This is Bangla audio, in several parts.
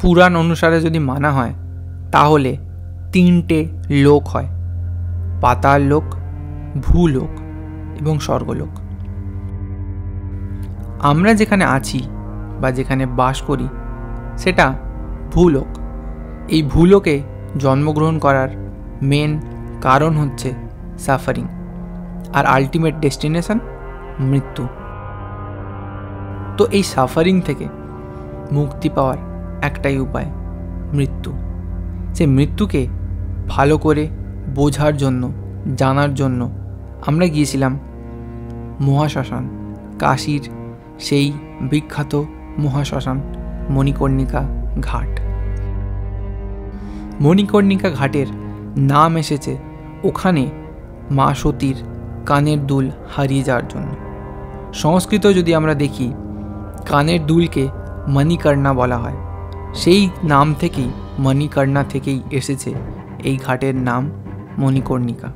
পুরাণ অনুসারে যদি মানা হয় তাহলে 3টে লোক হয়, পাতাল লোক, ভূলোক এবং স্বর্গলোক। আমরা যেখানে আছি বা যেখানে বাস করি সেটা ভূলোক। এই ভূলোকে জন্মগ্রহণ করার মেন কারণ হচ্ছে সাফারিং, আর আলটিমেট ডেস্টিনেশন মৃত্যু। তো এই সাফারিং থেকে মুক্তি পাওয়ার একটাই উপায়, মৃত্যু। সেই মৃত্যুকে ভালো করে বোঝার জন্য, জানার জন্য আমরা গিয়েছিলাম মহাশ্মশান, কাশীর সেই বিখ্যাত মহাশ্মশান মণিকর্ণিকা ঘাট। মণিকর্ণিকা ঘাটের নাম এসেছে ওখানে মা সতীর কানের দুল হারিয়ে যাওয়ার জন্য। সংস্কৃত যদি আমরা দেখি, কানের দুলকে মণিকর্ণা বলা হয়। সেই নাম থেকেই, মণিকর্ণা থেকেই এসেছে এই ঘাটের নাম মণিকর্ণিকা।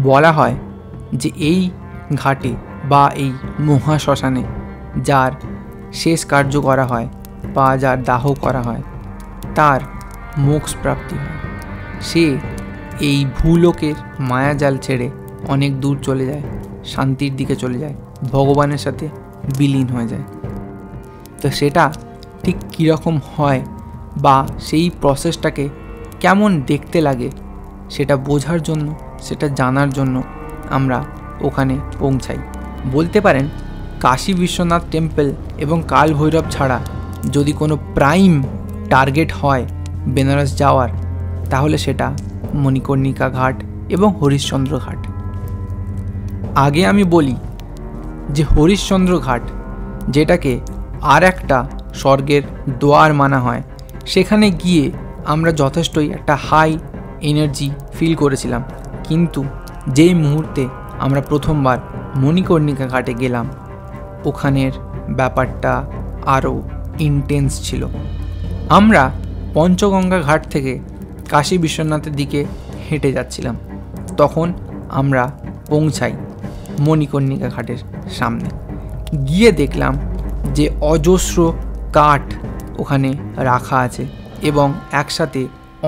বলা হয় যে এই ঘাটে বা এই মহাশ্মশানে যার শেষ কার্য করা হয় বা যার দাহ করা হয় তার মোক্ষ প্রাপ্তি হয়। সে এই ভূলোকের মায়াজাল ছেড়ে অনেক দূর চলে যায়, শান্তির দিকে চলে যায়, ভগবানের সাথে বিলীন হয়ে যায়। তো সেটা ঠিক কীরকম হয় বা সেই প্রসেসটাকে কেমন দেখতে লাগে সেটা বোঝার জন্য, সেটা জানার জন্য আমরা ওখানে পৌঁছাই। বলতে পারেন কাশী বিশ্বনাথ টেম্পল এবং কাল ভৈরব ছাড়া যদি কোনো প্রাইম টার্গেট হয় বেনারস যাওয়ার, তাহলে সেটা মণিকর্ণিকা ঘাট এবং হরিশ্চন্দ্র ঘাট। আগে আমি বলি যে হরিশ্চন্দ্র ঘাট, যেটাকে আর একটা স্বর্গের দোয়ার মানা হয়, সেখানে গিয়ে আমরা যথেষ্টই একটা হাই এনার্জি ফিল করেছিলাম। কিন্তু যেই মুহূর্তে আমরা প্রথমবার মণিকর্ণিকা ঘাটে গেলাম, ওখানের ব্যাপারটা আরও ইন্টেন্স ছিল। আমরা পঞ্চগঙ্গা ঘাট থেকে কাশী বিশ্বনাথের দিকে হেঁটে যাচ্ছিলাম, তখন আমরা পৌঁছাই মণিকর্ণিকা ঘাটের সামনে। গিয়ে দেখলাম যে অজস্র কাঠ ওখানে রাখা আছে এবং একসাথে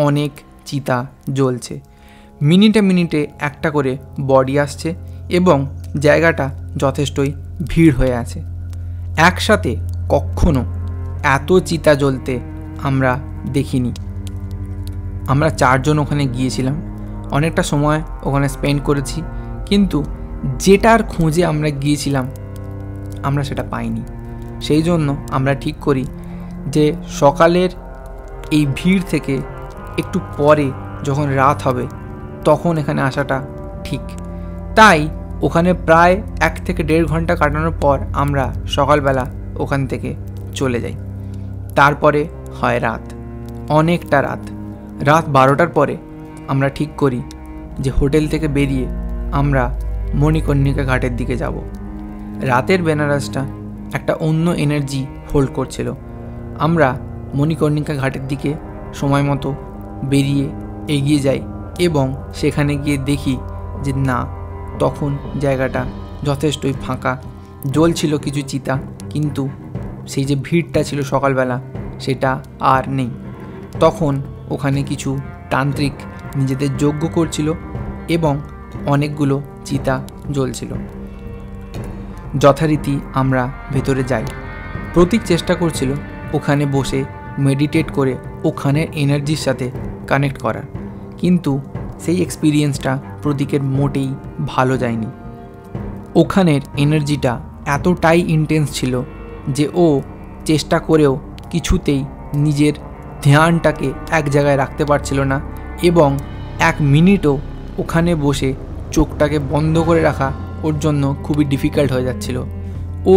অনেক চিতা জ্বলছে। মিনিটে মিনিটে একটা করে বডি আসছে এবং জায়গাটা যথেষ্টই ভিড় হয়ে আছে। একসাথে কখনো এত চিতা জ্বলতে আমরা দেখিনি। আমরা 4 জন ওখানে গিয়েছিলাম, অনেকটা সময় ওখানে স্পেন্ড করেছি, কিন্তু যেটার খোঁজে আমরা গিয়েছিলাম আমরা সেটা পাইনি। সেই জন্য আমরা ঠিক করি যে সকালের এই ভিড় থেকে একটু পরে যখন রাত হবে তখন এখানে আসাটা ঠিক। তাই ওখানে প্রায় 1 থেকে 1.5 ঘন্টা কাটানোর পর আমরা সকালবেলা ওখান থেকে চলে যাই। তারপরে হয় রাত, অনেকটা রাত। রাত 12টার পরে আমরা ঠিক করি যে হোটেল থেকে বেরিয়ে আমরা মণিকর্ণিকা ঘাটের দিকে যাব। রাতের বেনারসটা একটা অন্য এনার্জি হোল্ড করছিল। আমরা মণিকর্ণিকা ঘাটের দিকে সময় মতো বেরিয়ে এগিয়ে যাই এবং সেখানে গিয়ে দেখি যে না, তখন জায়গাটা যথেষ্টই ফাঁকা। জ্বলছিল কিছু চিতা, কিন্তু সেই যে ভিড়টা ছিল সকালবেলা সেটা আর নেই। তখন ওখানে কিছু তান্ত্রিক নিজেদের যজ্ঞ করছিল এবং অনেকগুলো চিতা জ্বলছিল। যথারীতি আমরা ভেতরে যাই। প্রতীক চেষ্টা করছিল ওখানে বসে মেডিটেট করে ওখানের এনার্জির সাথে কানেক্ট করার, কিন্তু সেই এক্সপিরিয়েন্সটা প্রতীকের মোটেই ভালো যায়নি। ওখানের এনার্জিটা এতটাই ইন্টেন্স ছিল যে ও চেষ্টা করেও কিছুতেই নিজের ধ্যানটাকে এক জায়গায় রাখতে পারছিল না এবং 1 মিনিটও ওখানে বসে চোখটাকে বন্ধ করে রাখা ওর জন্য খুবই ডিফিকাল্ট হয়ে যাচ্ছিল। ও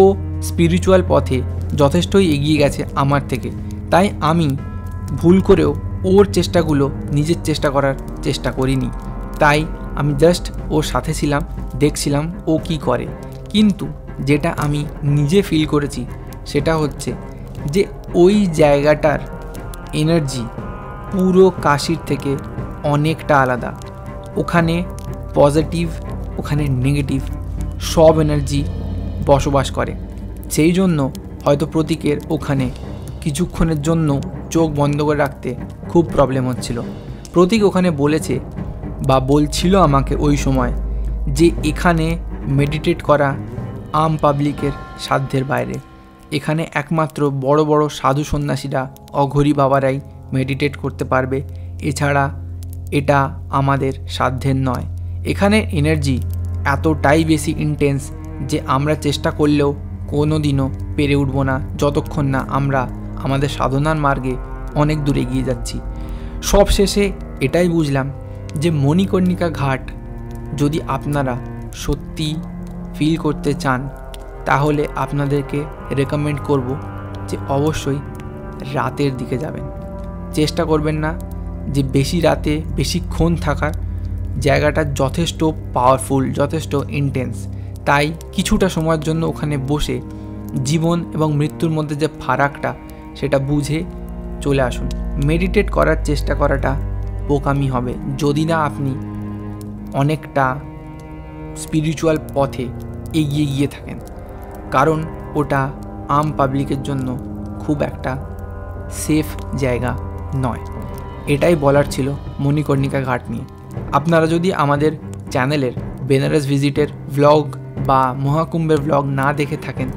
স্পিরিচুয়াল পথে যথেষ্টই এগিয়ে গেছে আমার থেকে, তাই আমি ভুল করেও ওর চেষ্টাগুলো নিজের চেষ্টা করার চেষ্টা করিনি। তাই আমি জাস্ট ওর সাথে ছিলাম, দেখছিলাম ও কি করে। কিন্তু যেটা আমি নিজে ফিল করেছি সেটা হচ্ছে যে ওই জায়গাটার এনার্জি পুরো কাশীর থেকে অনেকটা আলাদা। ওখানে পজিটিভ, ওখানে নেগেটিভ সব এনার্জি বসবাস করে। সেই জন্য হয়তো প্রতীকের ওখানে কিছুক্ষণের জন্য চোখ বন্ধ করে রাখতে খুব প্রবলেম হচ্ছিল। প্রতীক ওখানে বলেছে বা বলছিল আমাকে ওই সময় যে এখানে মেডিটেট করা আম পাবলিকের সাধ্যের বাইরে। এখানে একমাত্র বড় বড় সাধু সন্ন্যাসীরা, অঘরী বাবারাই মেডিটেট করতে পারবে, এছাড়া এটা আমাদের সাধ্যের নয়। এখানে এনার্জি এতটাই বেশি ইন্টেন্স যে আমরা চেষ্টা করলেও কোনো দিনও পেরে উঠব না, যতক্ষণ না আমরা আমাদের সাধনার মার্গে অনেক দূর এগিয়ে যাচ্ছি। সবশেষে এটাই বুঝলাম যে মণিকর্ণিকা ঘাট যদি আপনারা সত্যি ফিল করতে চান, তাহলে আপনাদেরকে রেকমেন্ড করব যে অবশ্যই রাতের দিকে যাবেন। চেষ্টা করবেন না যে বেশি রাতে বেশিক্ষণ থাকার। জায়গাটা যথেষ্ট পাওয়ারফুল, যথেষ্ট ইন্টেন্স। তাই কিছুটা সময়ের জন্য ওখানে বসে জীবন এবং মৃত্যুর মধ্যে যে ফারাকটা সেটা বুঝে চলে আসুন। মেডিটেট করার চেষ্টা করাটা বোকামি হবে যদি না আপনি অনেকটা স্পিরিচুয়াল পথে এগিয়ে গিয়ে থাকেন, কারণ ওটা আম পাবলিকের জন্য খুব একটা সেফ জায়গা নয়। এটাই বলার ছিল মণিকর্ণিকা ঘাট নিয়ে। আপনারা যদি আমাদের চ্যানেলের বেনারস ভিজিটের ভ্লগ বা মহাকুম্ভের ভ্লগ না দেখে থাকেন,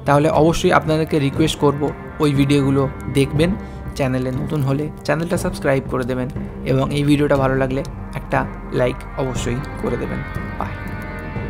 তাহলে অবশ্যই আপনাদেরকে রিকোয়েস্ট করব ওই ভিডিওগুলো দেখবেন। চ্যানেলে নতুন হলে চ্যানেলটা সাবস্ক্রাইব করে দেবেন এবং এই ভিডিওটা ভালো লাগলে একটা লাইক অবশ্যই করে দেবেন। বাই।